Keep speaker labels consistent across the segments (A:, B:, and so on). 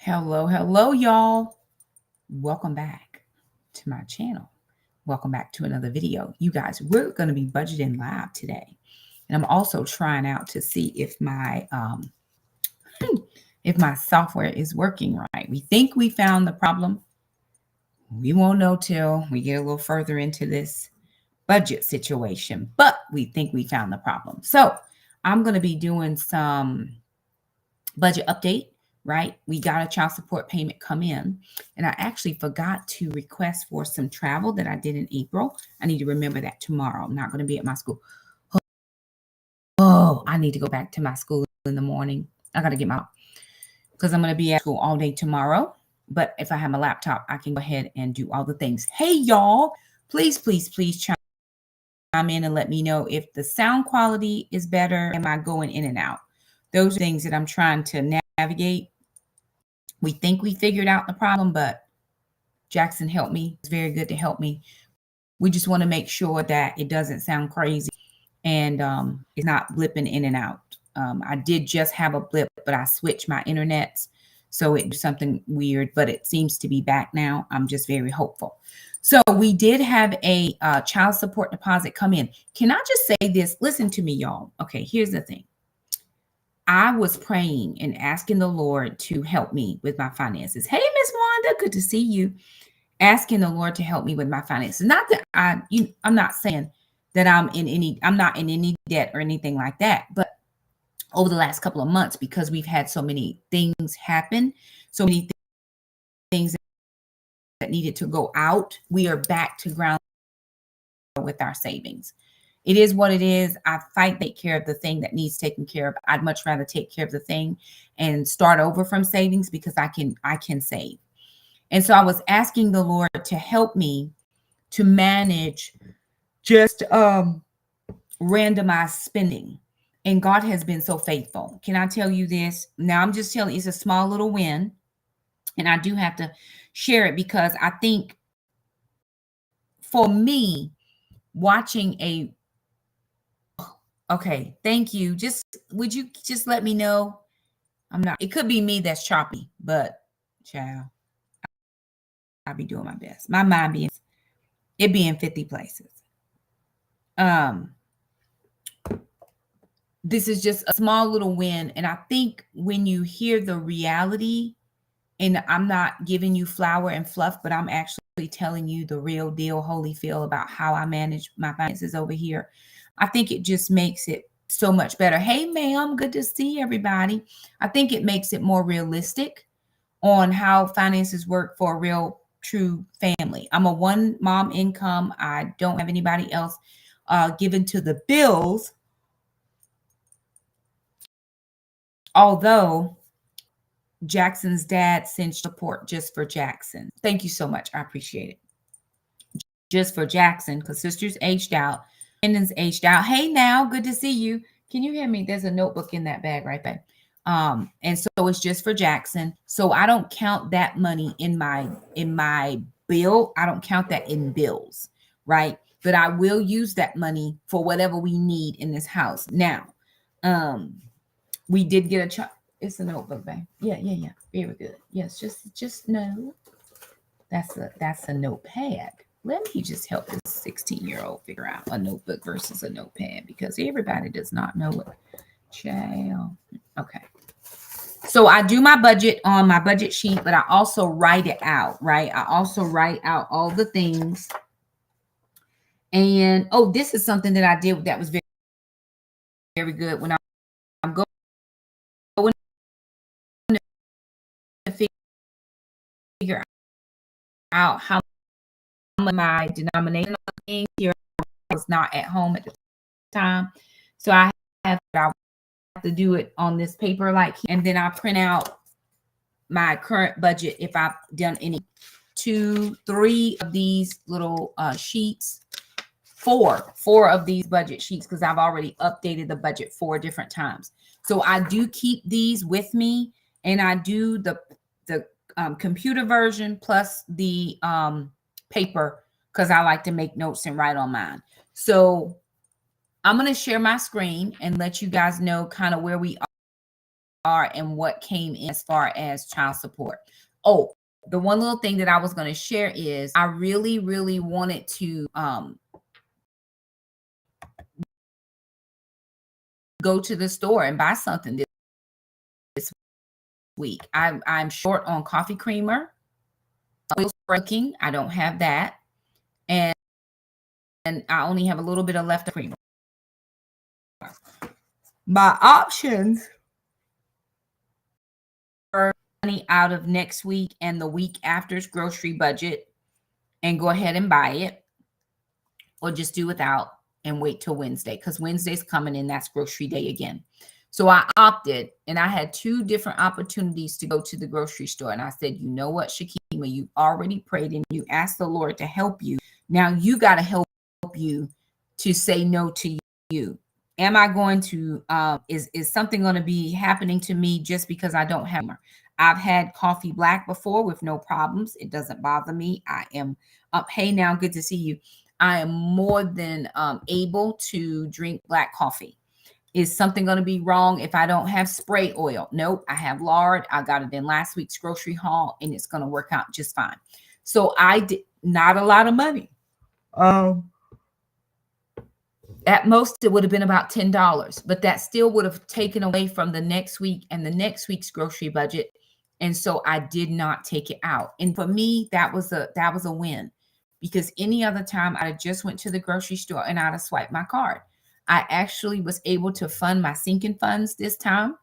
A: Hello, y'all. Welcome back to my channel. Welcome back to another video. You guys, we're going to be budgeting live today. And I'm also trying out to see if my software is working right. We think we found the problem. We won't know till we get a little further into this budget situation, but we think we found the problem. So I'm going to be doing some budget update, right? We got a child support payment come in, and I actually forgot to request for some travel that I did in April. I need to remember that tomorrow. I'm not going to be at my school. Oh, I need to go back to my school in the morning. I got to get my, because I'm going to be at school all day tomorrow. But if I have my laptop, I can go ahead and do all the things. Hey, y'all, please chime in and let me know if the sound quality is better. Am I going in and out? Those are things that I'm trying to navigate. We think we figured out the problem, but Jackson helped me. It's very good to help me. We just want to make sure that it doesn't sound crazy and it's not blipping in and out. I did just have a blip, but I switched my internets, so it was something weird, but it seems to be back now. I'm just very hopeful. So we did have a child support deposit come in. Can I just say this? Listen to me, y'all. Okay, here's the thing. I was praying and asking the Lord to help me with my finances. Hey, Miss Wanda, good to see you. Asking the Lord to help me with my finances. Not that I'm not saying that I'm not in any debt or anything like that, but over the last couple of months, because we've had so many things happen, so many things that needed to go out, we are back to ground with our savings. It is what it is. I fight to take care of the thing that needs taken care of. I'd much rather take care of the thing and start over from savings, because I can save. And so I was asking the Lord to help me to manage just randomized spending. And God has been so faithful. Can I tell you this? Now I'm just telling you, it's a small little win. And I do have to share it, because I think for me, watching okay, thank you. Would you just let me know? It could be me that's choppy, but child, I'll be doing my best. My mind be in 50 places. This is just a small little win. And I think when you hear the reality, and I'm not giving you flour and fluff, but I'm actually telling you the real deal, holy feel about how I manage my finances over here, I think it just makes it so much better. Hey, ma'am, good to see everybody. I think it makes it more realistic on how finances work for a real, true family. I'm a one mom income. I don't have anybody else given to the bills. Although Jackson's dad sent support just for Jackson. Thank you so much. I appreciate it. Just for Jackson, because sister's aged out. Brandon's aged out. Hey, now, good to see you. Can you hear me? There's a notebook in that bag right there. And so it's just for Jackson. So I don't count that money in my bill. I don't count that in bills, right? But I will use that money for whatever we need in this house. Now, we did get it's a notebook, babe. Yeah. Very good. Yes, just know that's a notepad. Let me just help this 16-year-old figure out a notebook versus a notepad, because everybody does not know it. Child. Okay. So I do my budget on my budget sheet, but I also write it out, right? I also write out all the things. And this is something that I did that was very, very good when I'm going to figure out how my denomination things here. I was not at home at the time, so I have to do it on this paper, and then I print out my current budget if I've done any 2-3 of these little sheets, four of these budget sheets, because I've already updated the budget 4 different times. So I do keep these with me, and I do the computer version plus the paper, because I like to make notes and write on mine. So I'm going to share my screen and let you guys know kind of where we and what came in as far as child support. Oh, the one little thing that I was going to share is I really, really wanted to go to the store and buy something this week. I'm short on coffee creamer. Oil's breaking. I don't have that. And I only have a little bit of leftover creamer. My options are money out of next week and the week after's grocery budget and go ahead and buy it, or just do without and wait till Wednesday, because Wednesday's coming and that's grocery day again. So I opted, and I had 2 different opportunities to go to the grocery store. And I said, you know what, Shakima, you already prayed and you asked the Lord to help you. Now you got to help you to say no to you. Am I going to, is something going to be happening to me just because I don't have? I've had coffee black before with no problems. It doesn't bother me. I am up. Hey, now, good to see you. I am more than able to drink black coffee. Is something going to be wrong if I don't have spray oil? Nope. I have lard. I got it in last week's grocery haul, and it's going to work out just fine. So I did not a lot of money. At most, it would have been about $10, but that still would have taken away from the next week and the next week's grocery budget. And so I did not take it out. And for me, that was a win, because any other time I'd have just went to the grocery store and I'd have swiped my card. I actually was able to fund my sinking funds this time.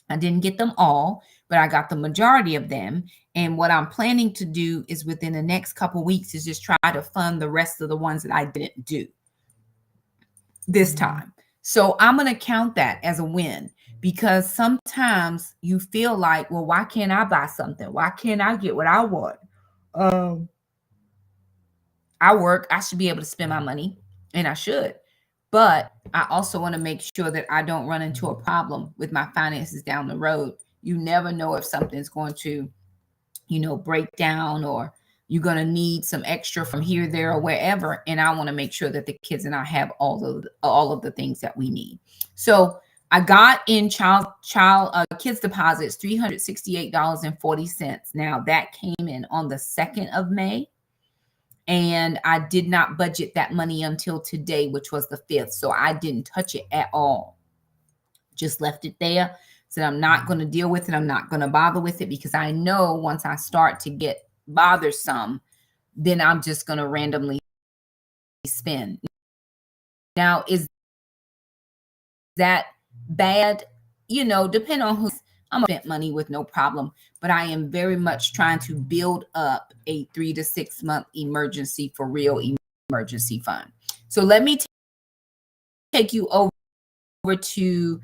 A: I didn't get them all, but I got the majority of them. And what I'm planning to do is within the next couple of weeks is just try to fund the rest of the ones that I didn't do this time. So I'm going to count that as a win, because sometimes you feel like, well, why can't I buy something? Why can't I get what I want? I work, I should be able to spend my money, and I should. But I also want to make sure that I don't run into a problem with my finances down the road. You never know if something's going to, break down, or you're going to need some extra from here, there, or wherever. And I want to make sure that the kids and I have all of the things that we need. So I got in kids deposits, $368.40. Now that came in on the 2nd of May. And I did not budget that money until today, which was the 5th. So I didn't touch it at all. Just left it there. Said I'm not going to deal with it. I'm not going to bother with it, because I know once I start to get bothersome, then I'm just going to randomly spend. Now, is that bad? Depend on who's. I'm spent money with no problem, but I am very much trying to build up a 3 to 6 month emergency for real emergency fund. So let me take you over to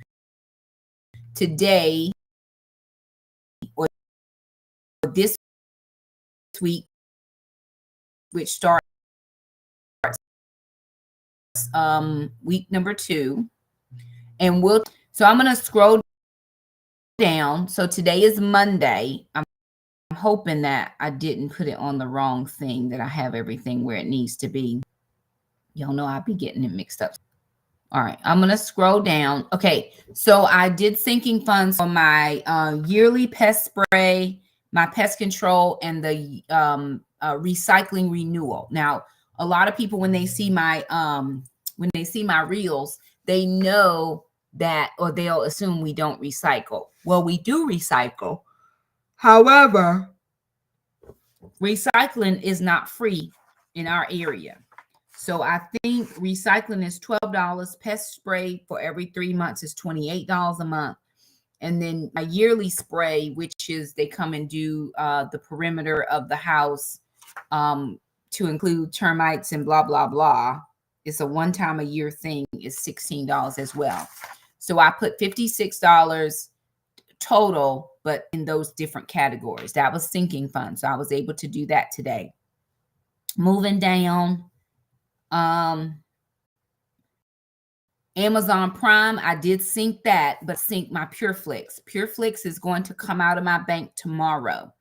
A: today, or this week, which starts week number 2, and so I'm going to scroll down. So today is Monday. I'm hoping that I didn't put it on the wrong thing, that I have everything where it needs to be. Y'all know I'll be getting it mixed up. All right, I'm going to scroll down. Okay, so I did sinking funds on my yearly pest spray, my pest control, and the recycling renewal. Now, a lot of people, when they see my reels, they know that, or they'll assume we don't recycle. Well, we do recycle. However, recycling is not free in our area. So I think recycling is $12. Pest spray for every 3 months is $28 a month. And then a yearly spray, which is they come and do the perimeter of the house to include termites and blah, blah, blah. It's a one-time a year thing, is $16 as well. So I put $56 total, but in those different categories. That was sinking funds. So I was able to do that today. Moving down, Amazon Prime, I did sync that, but sync my PureFlix. PureFlix is going to come out of my bank tomorrow.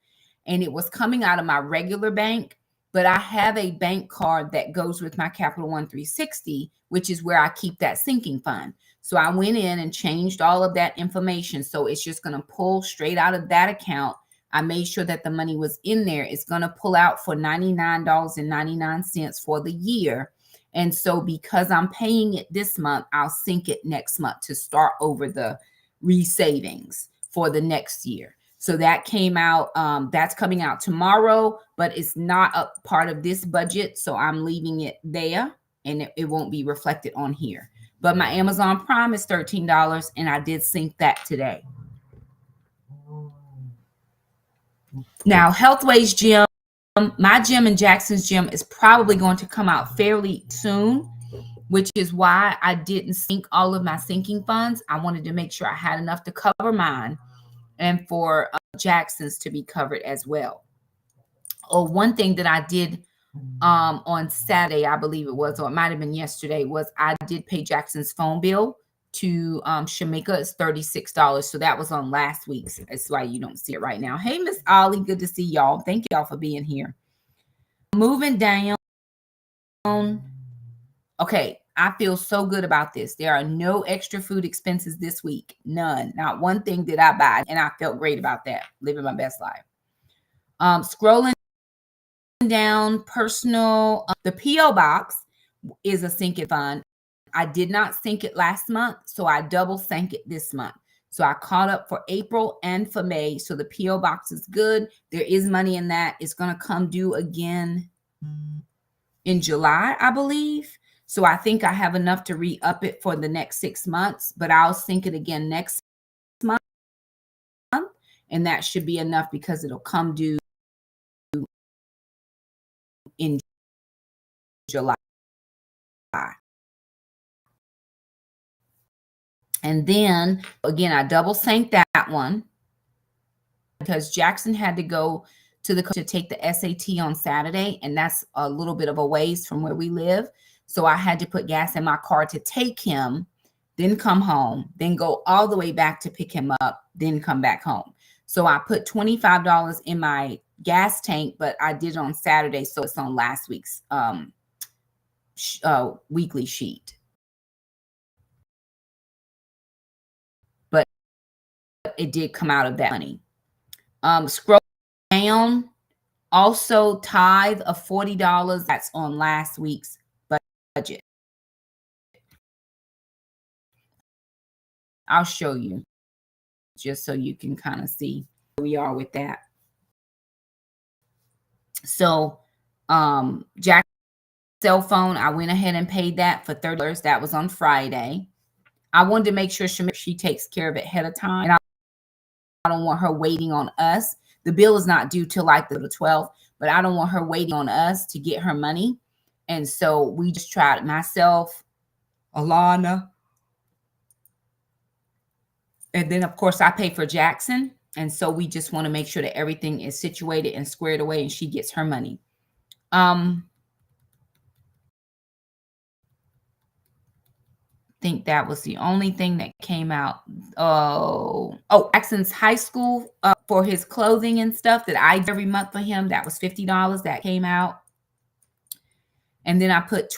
A: And it was coming out of my regular bank, but I have a bank card that goes with my Capital One 360, which is where I keep that sinking fund. So I went in and changed all of that information. So it's just going to pull straight out of that account. I made sure that the money was in there. It's going to pull out for $99.99 for the year. And so because I'm paying it this month, I'll sink it next month to start over the re-savings for the next year. So that came out, that's coming out tomorrow, but it's not a part of this budget. So I'm leaving it there and it won't be reflected on here. But my Amazon Prime is $13 and I did sync that today. Now, Healthways Gym, my gym and Jackson's gym is probably going to come out fairly soon, which is why I didn't sync all of my sinking funds. I wanted to make sure I had enough to cover mine and for Jackson's to be covered as well. Oh, one thing that I did on Saturday, I believe it was, or it might have been yesterday, was I did pay Jackson's phone bill to Shamika. It's $36. So that was on last week's. That's why you don't see it right now. Hey, Miss Ollie, good to see y'all. Thank y'all for being here. Moving down. Okay, I feel so good about this. There are no extra food expenses this week. None. Not one thing did I buy. And I felt great about that. Living my best life. Scrolling down, personal. The P.O. box is a sinking fund. I did not sync it last month, so I double sank it this month. So I caught up for April and for May. So the P.O. box is good. There is money in that. It's going to come due again in July, I believe. So I think I have enough to re-up it for the next 6 months, but I'll sync it again next month. And that should be enough because it'll come due in July. And then again, I double sank that one because Jackson had to go to take the SAT on Saturday, and that's a little bit of a ways from where we live. So I had to put gas in my car to take him, then come home, then go all the way back to pick him up, then come back home. So I put $25 in my gas tank, but I did it on Saturday, so it's on last week's weekly sheet. But it did come out of that money. Scroll down. Also, tithe of $40. That's on last week's budget. I'll show you just so you can kind of see where we are with that. So, Jack's cell phone, I went ahead and paid that for $30. That was on Friday. I wanted to make sure she takes care of it ahead of time, and I don't want her waiting on us. The bill is not due till like the 12th, but I don't want her waiting on us to get her money. And so we just tried, myself, Alana, and then of course I pay for Jackson. And so we just want to make sure that everything is situated and squared away and she gets her money. I think that was the only thing that came out. Oh, Jackson's high school for his clothing and stuff that I do every month for him. That was $50 that came out. And then I put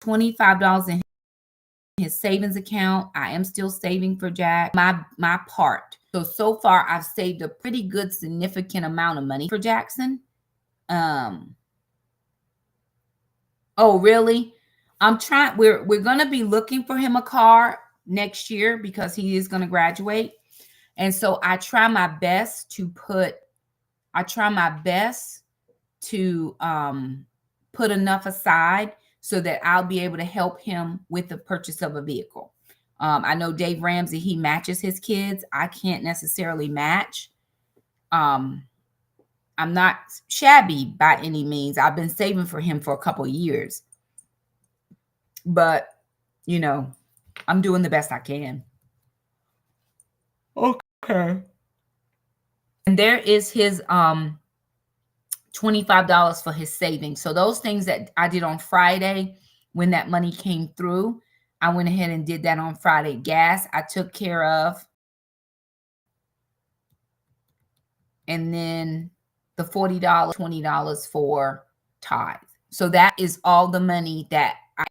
A: $25 in his savings account. I am still saving for Jack, my part. So far I've saved a pretty good significant amount of money for Jackson. Oh, really? I'm trying. We're going to be looking for him a car next year because he is going to graduate. And so I try my best to put enough aside so that I'll be able to help him with the purchase of a vehicle. I know Dave Ramsey, he matches his kids. I can't necessarily match. I'm not shabby by any means. I've been saving for him for a couple of years. But, you know, I'm doing the best I can. Okay. And there is his $25 for his savings. So those things that I did on Friday when that money came through, I went ahead and did that on Friday. Gas, I took care of. And then the $40, $20 for tithe. So that is all the money that I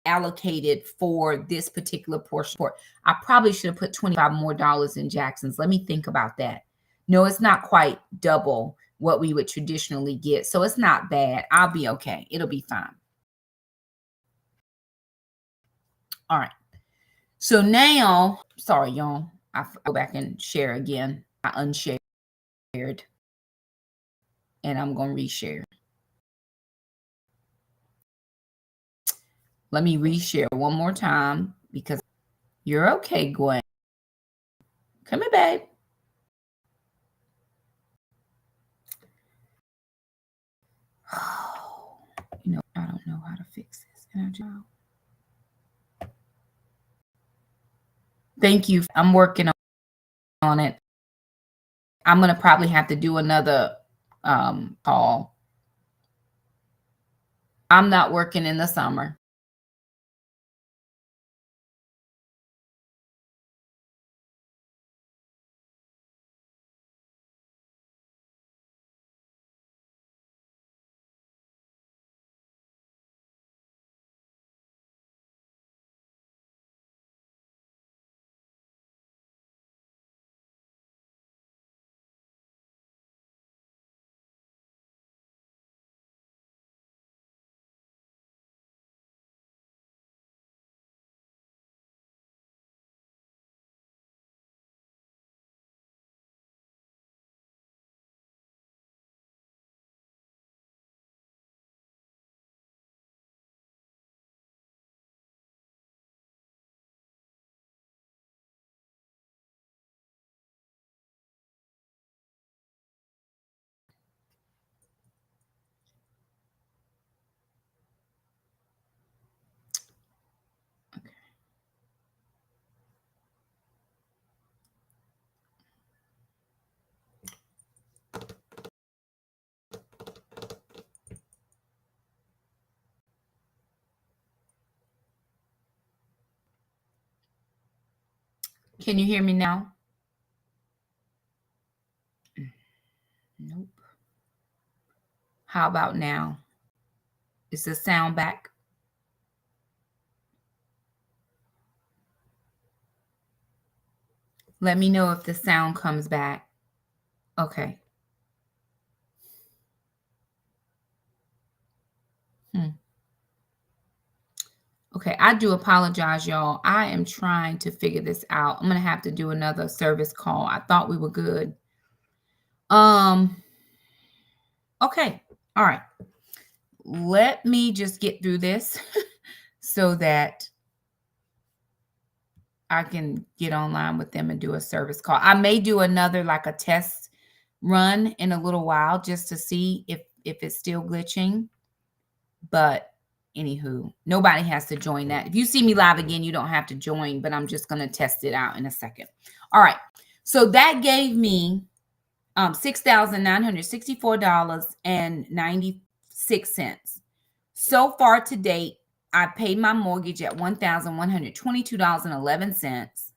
A: allocated for this particular portion. I probably should have put $25 more in Jackson's. Let me think about that. No, it's not quite double what we would traditionally get. So it's not bad. I'll be okay. It'll be fine. All right. So now, sorry, y'all. I go back and share again. I unshared. And I'm going to reshare. Let me reshare one more time because you're okay, Gwen. Come here, babe. Oh, I don't know how to fix this. Thank you. I'm working on it. I'm going to probably have to do another call. I'm not working in the summer. Can you hear me now? Nope. How about now? Is the sound back? Let me know if the sound comes back. Okay. Okay, I do apologize, y'all. I am trying to figure this out. I'm going to have to do another service call. I thought we were good. Okay. All right. Let me just get through this so that I can get online with them and do a service call. I may do another like a test run in a little while just to see if it's still glitching. But anywho, nobody has to join that. If you see me live again, you don't have to join, but I'm just going to test it out in a second. All right. So that gave me $6,964.96. So far to date, I paid my mortgage at $1,122.11.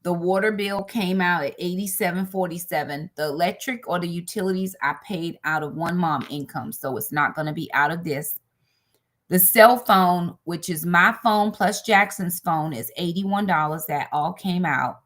A: The water bill came out at $87.47. The electric or the utilities I paid out of one mom income, so it's not going to be out of this. The cell phone, which is my phone plus Jackson's phone, is $81. That all came out.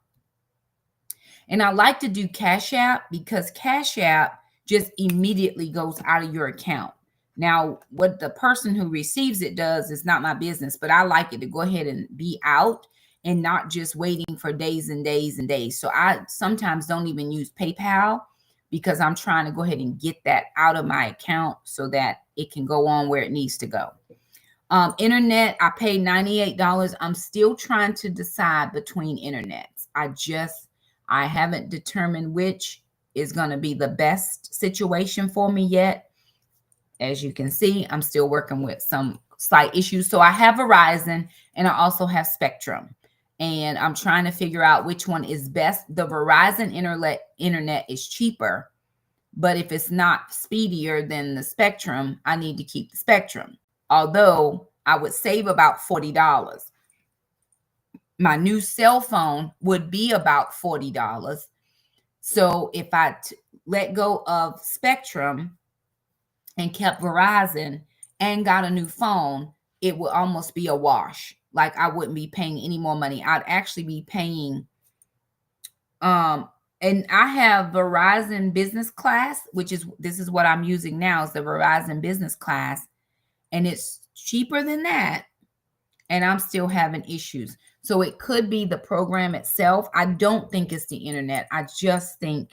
A: And I like to do Cash App because Cash App just immediately goes out of your account. Now, what the person who receives it does is not my business, but I like it to go ahead and be out and not just waiting for days and days and days. So I sometimes don't even use PayPal because I'm trying to go ahead and get that out of my account so that it can go on where it needs to go. Internet, I paid $98. I'm still trying to decide between internets. I haven't determined which is going to be the best situation for me yet. As you can see, I'm still working with some slight issues. So I have Verizon and I also have Spectrum. And I'm trying to figure out which one is best. The Verizon internet is cheaper. But if it's not speedier than the Spectrum, I need to keep the Spectrum. Although I would save about $40. My new cell phone would be about $40. So if I let go of Spectrum, and kept Verizon and got a new phone, it would almost be a wash. Like I wouldn't be paying any more money. I'd actually be paying and I have Verizon business class, which is this is what I'm using now is the Verizon business class, and it's cheaper than that, and I'm still having issues. So it could be the program itself. I don't think it's the internet. I just think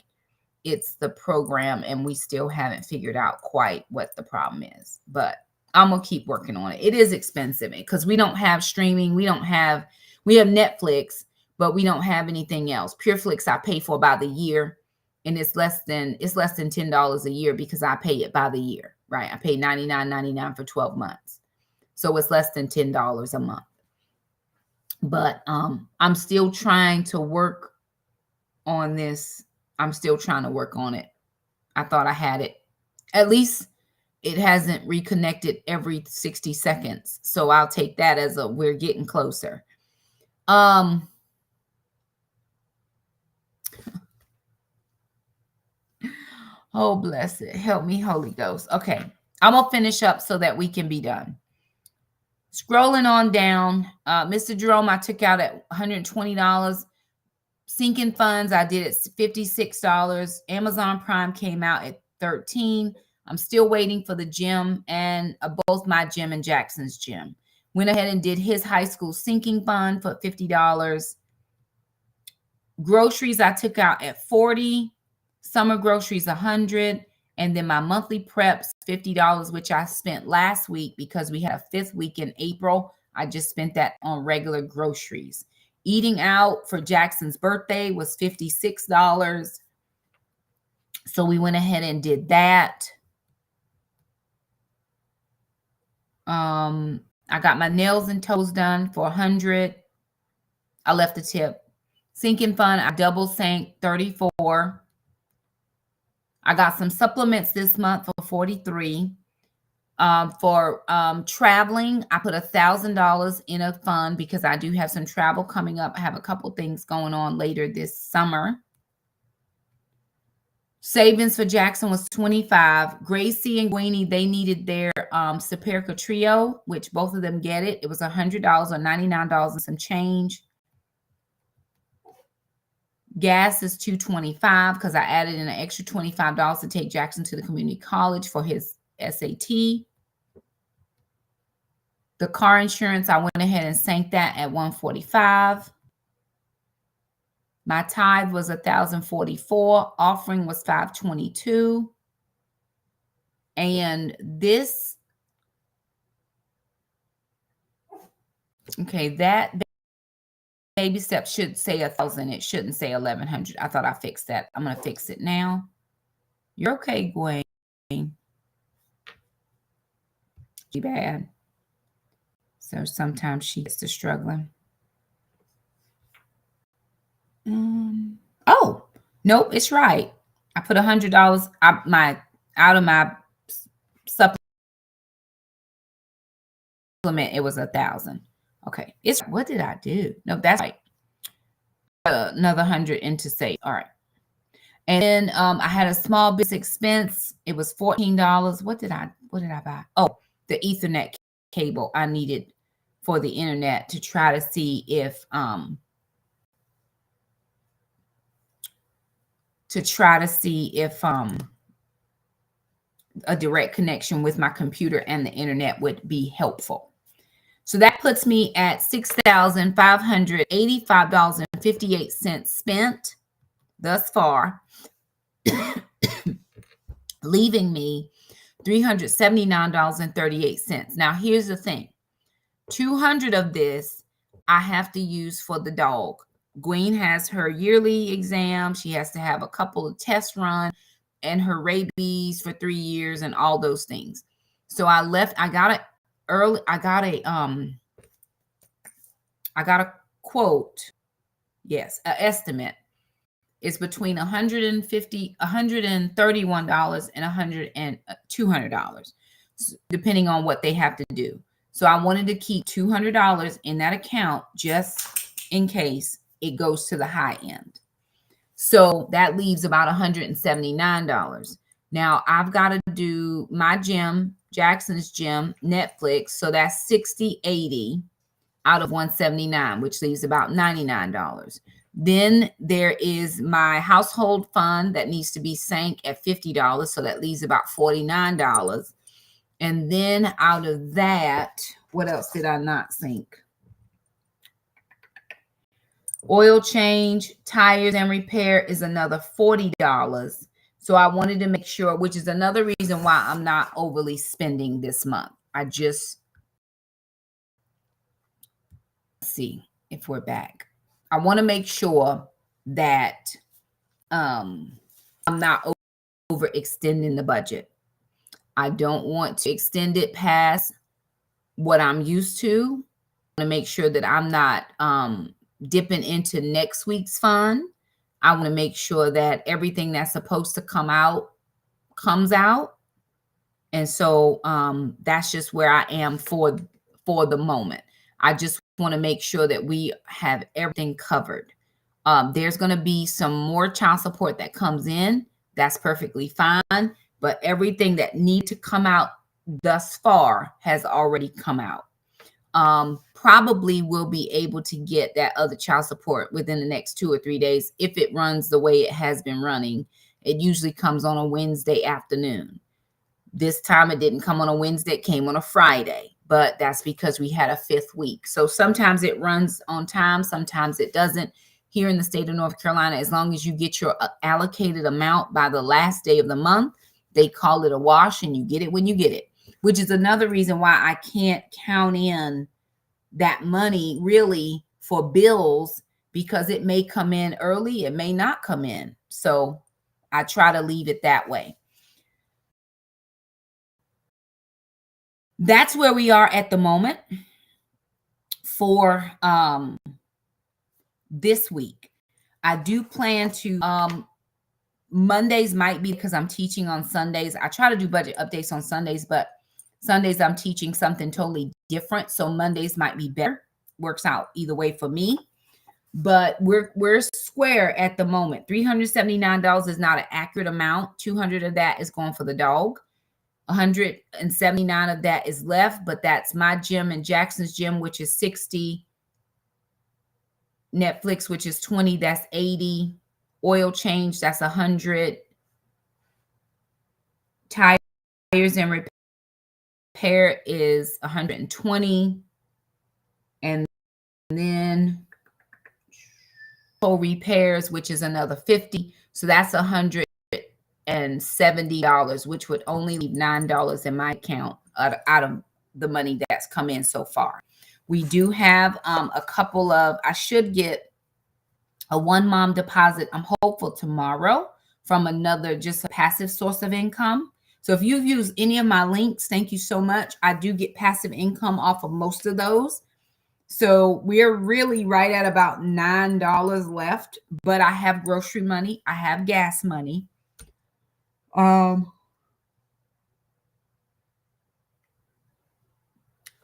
A: it's the program, and we still haven't figured out quite what the problem is. But I'm gonna keep working on it. It is expensive because we don't have streaming. We have Netflix, but we don't have anything else. PureFlix I pay for by the year, and it's less than $10 a year because I pay it by the year, right? I pay $99.99 for 12 months. So it's less than $10 a month. But I'm still trying to work on this. I'm still trying to work on it. I thought I had it. At least it hasn't reconnected every 60 seconds. So I'll take that as we're getting closer. Oh, bless it. Help me, Holy Ghost. Okay. I'm going to finish up so that we can be done. Scrolling on down, Mr. Jerome, I took out at $120. Sinking funds, I did at $56. Amazon Prime came out at $13. I'm still waiting for the gym and both my gym and Jackson's gym. Went ahead and did his high school sinking fund for $50. Groceries, I took out at $40. Summer groceries, $100. And then my monthly preps, $50, which I spent last week because we had a 5th week in April. I just spent that on regular groceries. Eating out for Jackson's birthday was $56. So we went ahead and did that. I got my nails and toes done for $100. I left the tip. Sinking fund, I double sank $34. I got some supplements this month for $43. For traveling, I put $1,000 in a fund because I do have some travel coming up. I have a couple things going on later this summer. Savings for Jackson was $25. Gracie and Gwenie, they needed their Superica Trio, which both of them get it. It was $100 or $99 and some change. Gas is $225 because I added in an extra $25 to take Jackson to the community college for his SAT. The car insurance, I went ahead and sank that at $145. My tithe was $1,044. Offering was $522. And this, okay, that baby step should say 1,000. It shouldn't say 1,100. I thought I fixed that. I'm going to fix it now. You're okay, Gwen. She bad. So sometimes she gets to struggling. Oh, nope, it's right. I put $100 out of my supplement. It was 1,000. Okay, it's what did I do? No, that's right. Another 100 into save. All right. And then I had a small business expense. It was $14. What did I buy? Oh, the Ethernet cable I needed for the internet to try to see if a direct connection with my computer and the internet would be helpful. So that puts me at $6,585.58 spent thus far, leaving me $379.38. Now, here's the thing. $200 of this I have to use for the dog. Gwen has her yearly exam. She has to have a couple of tests run and her rabies for 3 years and all those things. So I got it early. I got a quote. Yes, an estimate. It's between $131 and $200, depending on what they have to do. So I wanted to keep $200 in that account just in case it goes to the high end. So that leaves about $179. Now I've got to do my gym, Jackson's gym, Netflix. So that's 60.80 out of 179, which leaves about $99. Then there is my household fund that needs to be sank at $50. So that leaves about $49. And then out of that, what else did I not sink? Oil change, tires and repair is another $40. So I wanted to make sure, which is another reason why I'm not overly spending this month. Let's see if we're back. I want to make sure that I'm not overextending the budget. I don't want to extend it past what I'm used to. I want to make sure that I'm not dipping into next week's fund. I want to make sure that everything that's supposed to come out comes out. And so that's just where I am for the moment. I just want to make sure that we have everything covered. There's going to be some more child support that comes in. That's perfectly fine. But everything that needs to come out thus far has already come out. Probably will be able to get that other child support within the next 2 or 3 days if it runs the way it has been running. It usually comes on a Wednesday afternoon. This time it didn't come on a Wednesday, it came on a Friday, but that's because we had a 5th week. So sometimes it runs on time, sometimes it doesn't. Here in the state of North Carolina, as long as you get your allocated amount by the last day of the month, they call it a wash and you get it when you get it, which is another reason why I can't count in that money really for bills, because it may come in early, it may not come in. So I try to leave it that way. That's where we are at the moment for this week. I do plan to Mondays might be because I'm teaching on Sundays. I try to do budget updates on Sundays, but Sundays I'm teaching something totally different. So Mondays might be better. Works out either way for me. But we're square at the moment. $379 is not an accurate amount. $200 of that is going for the dog. $179 of that is left, but that's my gym and Jackson's gym, which is 60. Netflix, which is 20, that's 80. Oil change, that's 100. Tires and repair is 120. And then repairs, which is another 50. So that's $170, which would only leave $9 in my account out of the money that's come in so far. We do have a couple of, I should get a one mom deposit, I'm hopeful tomorrow, from another, just a passive source of income. So if you've used any of my links, thank you so much. I do get passive income off of most of those. So we're really right at about $9 left, but I have grocery money. I have gas money.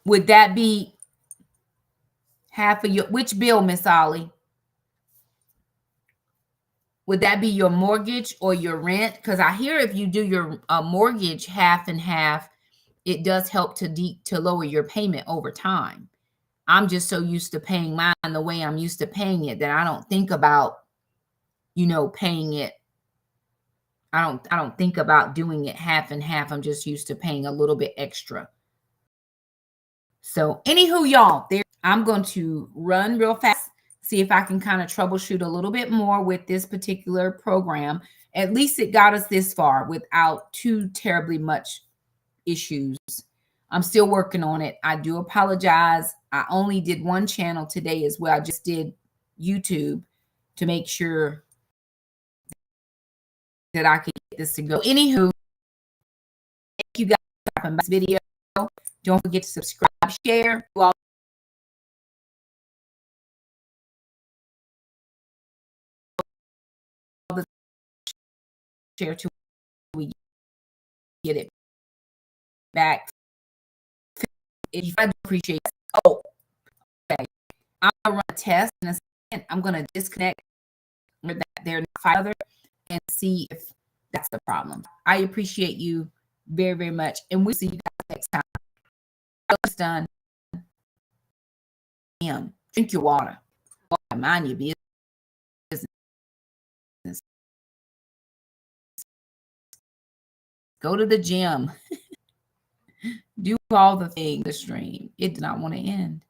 A: Would that be half of your, which bill, Miss Ollie? Would that be your mortgage or your rent? Because I hear if you do your mortgage half and half, it does help to lower your payment over time. I'm just so used to paying mine the way I'm used to paying it that I don't think about, paying it. I don't think about doing it half and half. I'm just used to paying a little bit extra. So anywho, y'all, I'm going to run real fast, see if I can kind of troubleshoot a little bit more with this particular program. At least it got us this far without too terribly much issues. I'm still working on it. I do apologize. I only did one channel today as well. I just did YouTube to make sure that I could get this to go. Anywho, thank you guys for watching this video. Don't forget to subscribe, share, do all the share till we get it back. If I do appreciate it. Oh, okay. I'm gonna run a test in a second. I'm gonna disconnect with that there other and see if That's the problem. I appreciate you very, very much. And we'll see you guys next time. It's done. Drink your water. Mind your business. Go to the gym. Do all the things, the stream. It does not want to end.